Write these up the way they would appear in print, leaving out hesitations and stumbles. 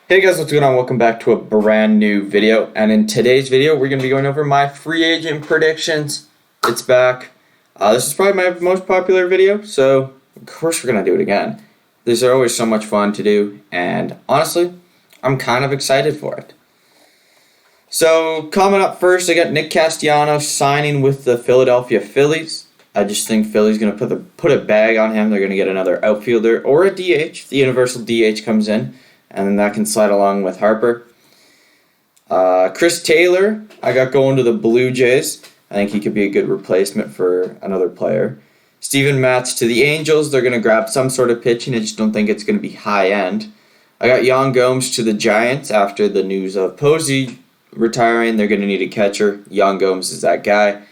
Hey guys, what's going on? Welcome back to a brand new video. And in today's video, we're going to be going over my free agent predictions. It's back. This is probably my most popular video, so of course we're going to do it again. These are always so much fun to do, and honestly, I'm kind of excited for it. So, coming up first, I got Nick Castellanos signing with the Philadelphia Phillies. I just think Philly's going to put a bag on him. They're going to get another outfielder or a DH. The universal DH comes in, and then that can slide along with Harper. Chris Taylor, I got going to the Blue Jays. I think he could be a good replacement for another player. Steven Matz to the Angels. They're going to grab some sort of pitching. I just don't think it's going to be high end. I got Jan Gomes to the Giants after the news of Posey retiring. They're going to need a catcher. Jan Gomes is that guy.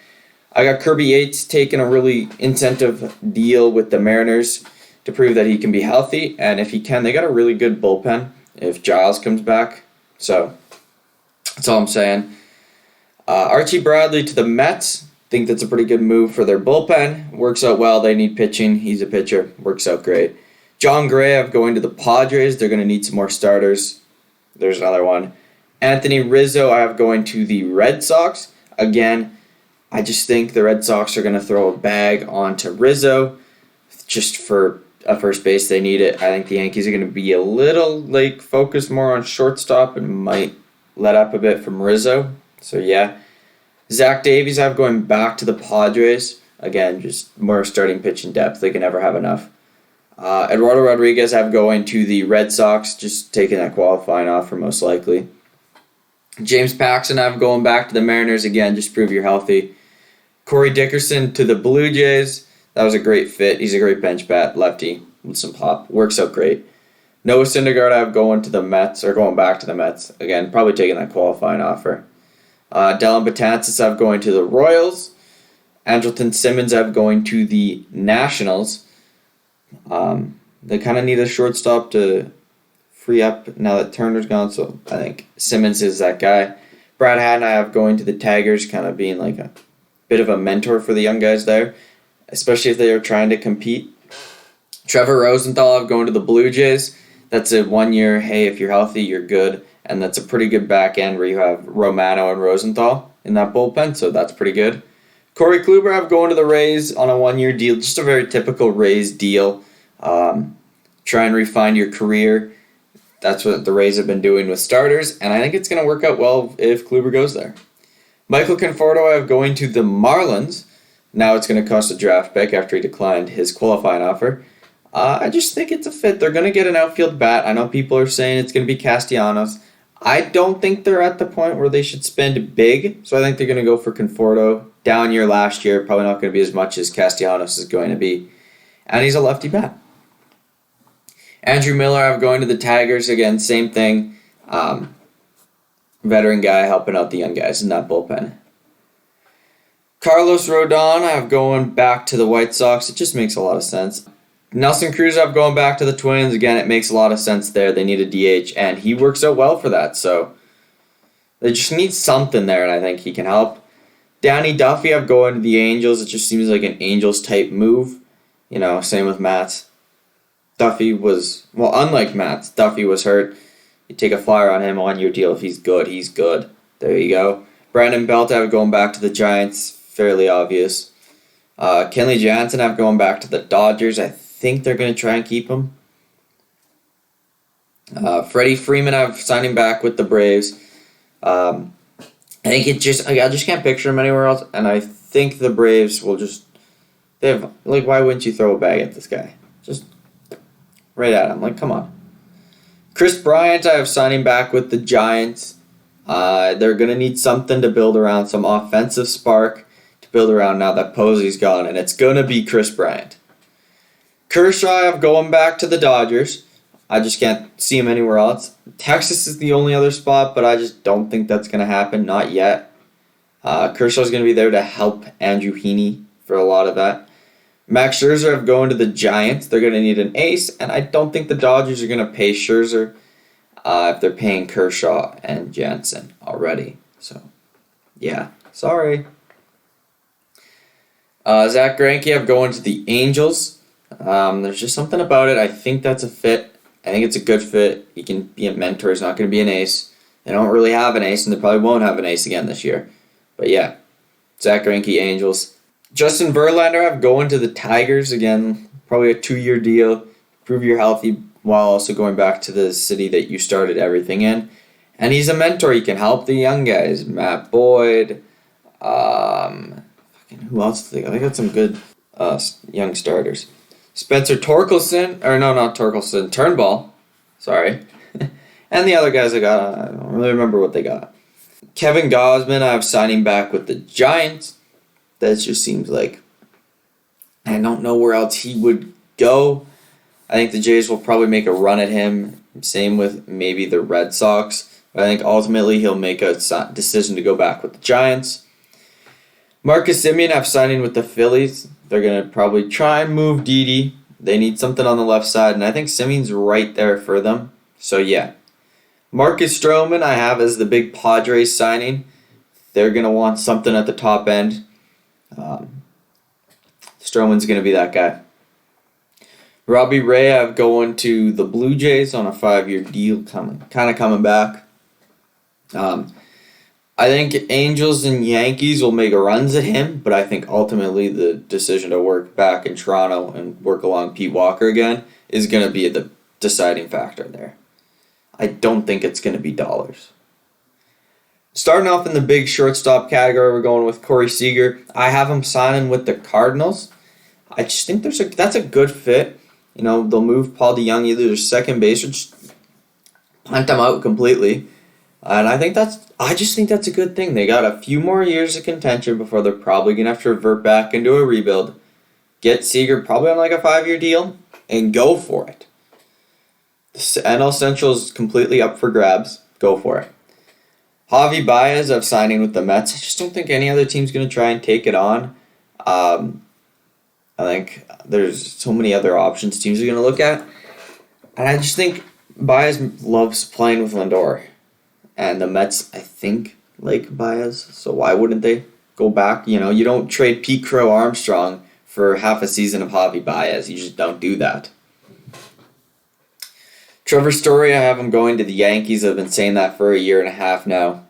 I got Kirby Yates taking a really incentive deal with the Mariners to prove that he can be healthy, and if he can, they got a really good bullpen if Giles comes back. So that's all I'm saying. Archie Bradley to the Mets. Think that's a pretty good move for their bullpen. Works out well. They need pitching. He's a pitcher. Works out great. John Gray, I'm going to the Padres. They're going to need some more starters. There's another one. Anthony Rizzo, I have going to the Red Sox. Again, I just think the Red Sox are going to throw a bag onto Rizzo just for a first base. They need it. I think the Yankees are going to be a little focused more on shortstop and might let up a bit from Rizzo. So yeah. Zach Davies I have going back to the Padres. Again, just more starting pitching depth. They can never have enough. Eduardo Rodriguez I have going to the Red Sox, just taking that qualifying offer most likely. James Paxton I have going back to the Mariners again, just prove you're healthy. Corey Dickerson to the Blue Jays. That was a great fit. He's a great bench bat, lefty with some pop. Works out great. Noah Syndergaard I have going to the Mets, or going back to the Mets. Again, probably taking that qualifying offer. Dellin Betances I have going to the Royals. Angelton Simmons I have going to the Nationals. They kind of need a shortstop to free up now that Turner's gone, so I think Simmons is that guy. Brad Hatton I have going to the Tigers, kind of being like a bit of a mentor for the young guys there, especially if they are trying to compete. Trevor Rosenthal I have going to the Blue Jays. That's a 1 year, hey, if you're healthy, you're good. And that's a pretty good back end where you have Romano and Rosenthal in that bullpen, so that's pretty good. Corey Kluber I have going to the Rays on a 1 year deal, just a very typical Rays deal. Try and refine your career. That's what the Rays have been doing with starters, and I think it's going to work out well if Kluber goes there. Michael Conforto I have going to the Marlins. Now it's going to cost a draft pick after he declined his qualifying offer. I just think it's a fit. They're going to get an outfield bat. I know people are saying it's going to be Castellanos. I don't think they're at the point where they should spend big, so I think they're going to go for Conforto. Down year last year, probably not going to be as much as Castellanos is going to be. And he's a lefty bat. Andrew Miller, I'm going to the Tigers. Again, same thing. Veteran guy helping out the young guys in that bullpen. Carlos Rodon, I have going back to the White Sox. It just makes a lot of sense. Nelson Cruz, I have going back to the Twins. Again, it makes a lot of sense there. They need a DH, and he works out well for that. So they just need something there, and I think he can help. Danny Duffy, I have going to the Angels. It just seems like an Angels-type move. You know, same with Matz. Duffy was, well, unlike Matz, Duffy was hurt. You take a flyer on him on your deal. If he's good, he's good. There you go. Brandon Belt, I have going back to the Giants. Fairly obvious. Kenley Johnson, I have going back to the Dodgers. I think they're going to try and keep him. Freddie Freeman, I've signed him back with the Braves. I think I just can't picture him anywhere else, and I think the Braves will just, why wouldn't you throw a bag at this guy? Just right at him, come on. Chris Bryant, I have signed him back with the Giants. They're going to need something to build around, some offensive spark to build around now that Posey's gone, and it's going to be Chris Bryant. Kershaw, I have going back to the Dodgers. I just can't see him anywhere else. Texas is the only other spot, but I just don't think that's going to happen. Not yet. Kershaw's going to be there to help Andrew Heaney for a lot of that. Max Scherzer, I'm going to the Giants. They're going to need an ace, and I don't think the Dodgers are going to pay Scherzer if they're paying Kershaw and Jansen already. So, yeah. Sorry. Zach Greinke, I'm going to the Angels. There's just something about it. I think that's a fit. I think it's a good fit. He can be a mentor. He's not going to be an ace. They don't really have an ace, and they probably won't have an ace again this year. But yeah, Zach Greinke, Angels. Justin Verlander, I'm going to the Tigers again. Probably a 2-year deal. Prove you're healthy while also going back to the city that you started everything in. And he's a mentor. He can help the young guys. Matt Boyd. Who else do they got? They got some good young starters. Spencer Torkelson. Or no, not Torkelson. Turnbull. Sorry. And the other guys I got, I don't really remember what they got. Kevin Gausman, I have signing back with the Giants. That just seems like I don't know where else he would go. I think the Jays will probably make a run at him. Same with maybe the Red Sox. But I think ultimately he'll make a decision to go back with the Giants. Marcus Simeone, I'm signing with the Phillies. They're going to probably try and move Didi. They need something on the left side, and I think Simeone's right there for them. So yeah. Marcus Stroman, I have as the big Padres signing. They're going to want something at the top end. Stroman's going to be that guy. Robbie Ray, I have going to the Blue Jays on a 5-year deal, coming back. I think Angels and Yankees will make runs at him, but I think ultimately the decision to work back in Toronto and work along Pete Walker again is going to be the deciding factor there. I don't think it's going to be dollars. Starting off in the big shortstop category, we're going with Corey Seager. I have him signing with the Cardinals. I just think that's a good fit. You know, they'll move Paul DeJong either to second base or just punt him out completely. And I just think that's a good thing. They got a few more years of contention before they're probably going to have to revert back into a rebuild. Get Seager probably on like a 5-year deal and go for it. The NL Central is completely up for grabs. Go for it. Javi Baez, I'm signing with the Mets. I just don't think any other team's going to try and take it on. I think there's so many other options teams are going to look at. And I just think Baez loves playing with Lindor. And the Mets, I think, like Baez. So why wouldn't they go back? You know, you don't trade Pete Crow Armstrong for half a season of Javi Baez. You just don't do that. Trevor Story, I have him going to the Yankees. I've been saying that for a year and a half now.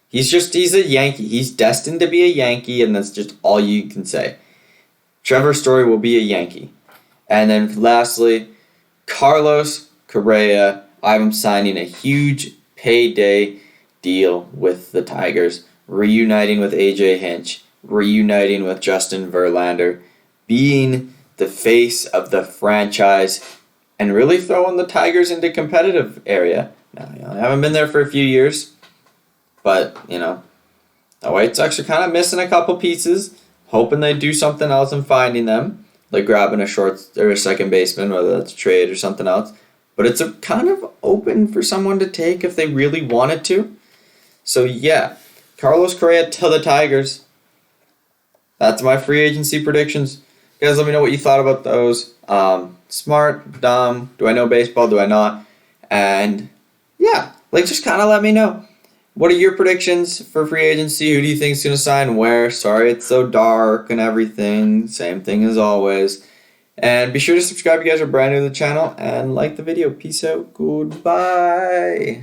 He's a Yankee. He's destined to be a Yankee, and that's just all you can say. Trevor Story will be a Yankee. And then lastly, Carlos Correa, I have him signing a huge payday deal with the Tigers, reuniting with AJ Hinch, reuniting with Justin Verlander, being the face of the franchise, and really throwing the Tigers into competitive area. Now, I haven't been there for a few years, but, the White Sox are kind of missing a couple pieces, hoping they do something else and finding them, like grabbing a short or a second baseman, whether that's a trade or something else. But it's a kind of open for someone to take if they really wanted to. So, yeah, Carlos Correa to the Tigers. That's my free agency predictions. Guys, let me know what you thought about those. Smart, dumb, do I know baseball, do I not? And, yeah, just kind of let me know. What are your predictions for free agency? Who do you think is going to sign where? Sorry, it's so dark and everything. Same thing as always. And be sure to subscribe if you guys are brand new to the channel and like the video. Peace out. Goodbye.